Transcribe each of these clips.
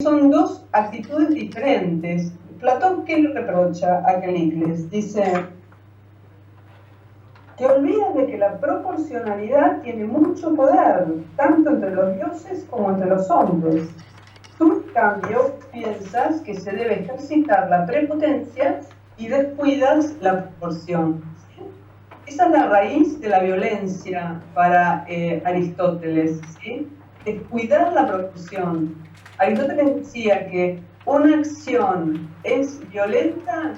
son dos actitudes diferentes. Platón, ¿qué le reprocha a Callicles? Dice: te olvidas de que la proporcionalidad tiene mucho poder, tanto entre los dioses como entre los hombres. Tú, en cambio, piensas que se debe ejercitar la prepotencia y descuidas la proporción. ¿Sí? Esa es la raíz de la violencia para Aristóteles, ¿sí? Descuidar la proporción. Aristóteles decía que una acción es violenta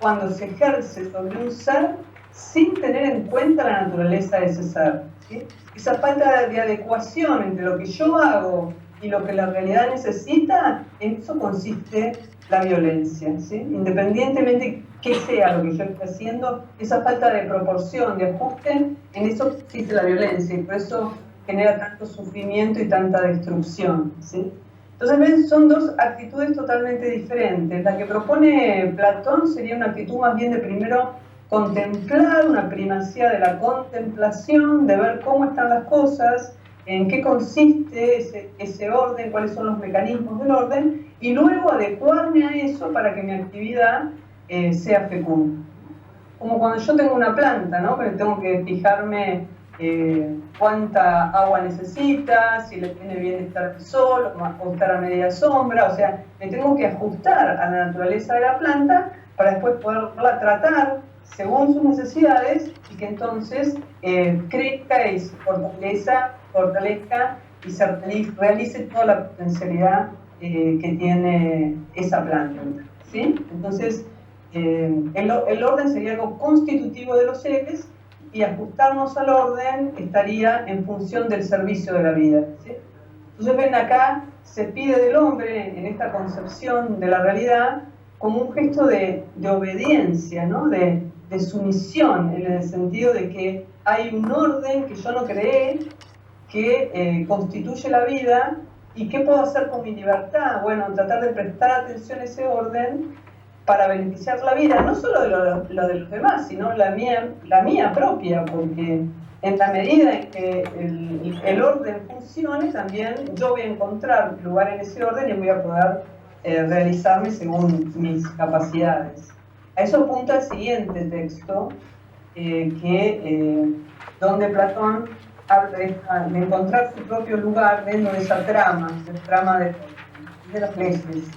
cuando se ejerce sobre un ser sin tener en cuenta la naturaleza de ese ser, ¿sí? Esa falta de adecuación entre lo que yo hago y lo que la realidad necesita, en eso consiste la violencia, ¿sí? Independientemente qué sea lo que yo esté haciendo, esa falta de proporción, de ajuste, en eso consiste la violencia, y por eso genera tanto sufrimiento y tanta destrucción, ¿sí? Entonces, ¿ven? Son dos actitudes totalmente diferentes. La que propone Platón sería una actitud más bien de primero contemplar, una primacía de la contemplación, de ver cómo están las cosas, en qué consiste ese orden, cuáles son los mecanismos del orden, y luego adecuarme a eso para que mi actividad sea fecunda. Como cuando yo tengo una planta, ¿no? Que tengo que fijarme cuánta agua necesita, si le viene bien estar al sol o estar a media sombra, o sea, me tengo que ajustar a la naturaleza de la planta para después poderla tratar según sus necesidades y que entonces crezca y se fortalezca y se realice toda la potencialidad que tiene esa planta, ¿sí? Entonces, el orden sería algo constitutivo de los seres y ajustarnos al orden estaría en función del servicio de la vida, ¿sí? Entonces, ven, acá se pide del hombre en esta concepción de la realidad como un gesto de obediencia, ¿no? De sumisión, en el sentido de que hay un orden que yo no creé, que constituye la vida, y ¿qué puedo hacer con mi libertad? Bueno, tratar de prestar atención a ese orden para beneficiar la vida, no solo de lo de los demás, sino la mía propia, porque en la medida en que el orden funcione, también yo voy a encontrar lugar en ese orden y voy a poder realizarme según mis capacidades. A eso apunta el siguiente texto, donde Platón habla de encontrar su propio lugar dentro de esa trama de las leyes.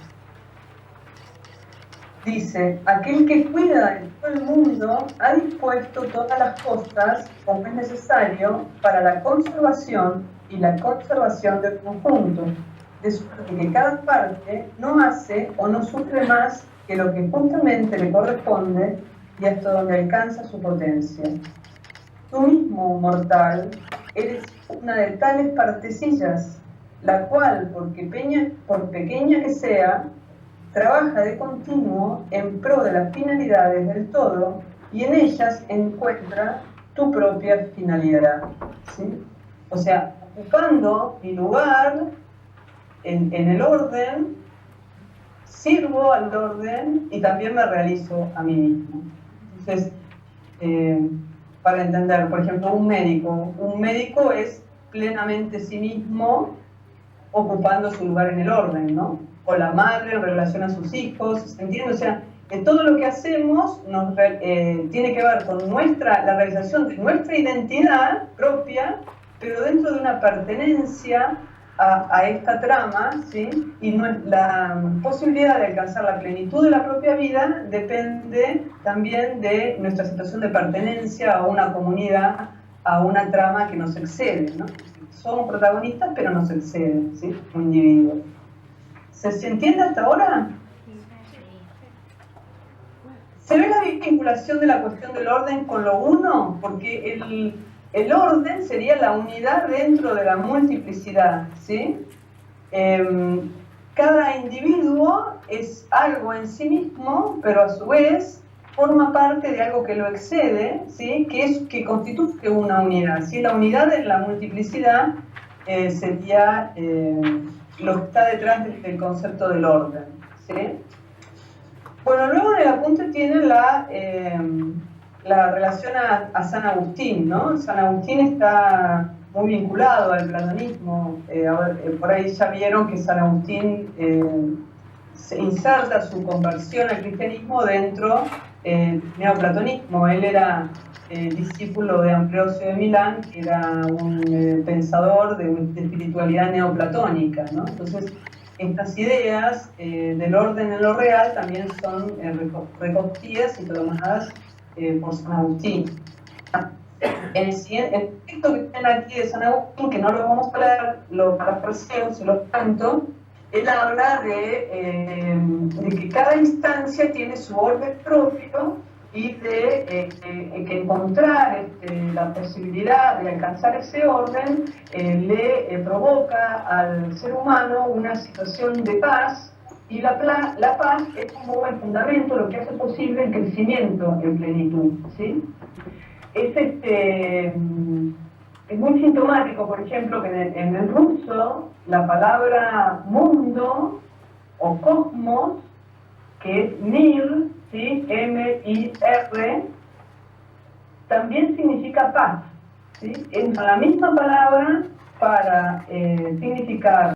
Dice: aquel que cuida de todo el mundo ha dispuesto todas las cosas como es necesario para la conservación y la conservación del conjunto, de suerte que cada parte no hace o no sufre más que lo que justamente le corresponde y hasta donde alcanza su potencia. Tú mismo, mortal, eres una de tales partecillas, la cual, por pequeña que sea, trabaja de continuo en pro de las finalidades del todo y en ellas encuentra tu propia finalidad, ¿sí? O sea, ocupando mi lugar en el orden, sirvo al orden y también me realizo a mí mismo. Entonces, para entender, por ejemplo, un médico es plenamente sí mismo ocupando su lugar en el orden, ¿no? O la madre en relación a sus hijos, ¿se entiende? O sea, todo lo que hacemos tiene que ver con la realización de nuestra identidad propia, pero dentro de una pertenencia a esta trama, ¿sí? Y la posibilidad de alcanzar la plenitud de la propia vida depende también de nuestra situación de pertenencia a una comunidad, a una trama que nos excede, ¿no? Somos protagonistas, pero nos exceden, ¿sí? Como individuos. ¿Se entiende hasta ahora? ¿Se ve la vinculación de la cuestión del orden con lo uno? Porque el orden sería la unidad dentro de la multiplicidad, ¿sí? Cada individuo es algo en sí mismo, pero a su vez forma parte de algo que lo excede, ¿sí? Que constituye una unidad, ¿sí? La unidad en la multiplicidad sería lo que está detrás del concepto del orden, ¿sí? Bueno, luego en el apunte tienen la relación a San Agustín, ¿no? San Agustín está muy vinculado al platonismo. Por ahí ya vieron que San Agustín se inserta su conversión al cristianismo dentro del neoplatonismo. Él era discípulo de Ambrosio de Milán, que era un pensador de espiritualidad neoplatónica, ¿no? Entonces, estas ideas del orden en lo real también son recogidas y tomadas por San Agustín. El texto que tienen aquí de San Agustín, que no lo vamos a leer, lo parafraseo, se lo canto, él habla de que cada instancia tiene su orden propio y de que encontrar la posibilidad de alcanzar ese orden le provoca al ser humano una situación de paz, y la paz es como el fundamento, lo que hace posible el crecimiento en plenitud, ¿sí? Es muy sintomático, por ejemplo, que en el ruso la palabra mundo o cosmos, que es mir, ¿sí? M-I-R, también significa paz, ¿sí? Es la misma palabra para significar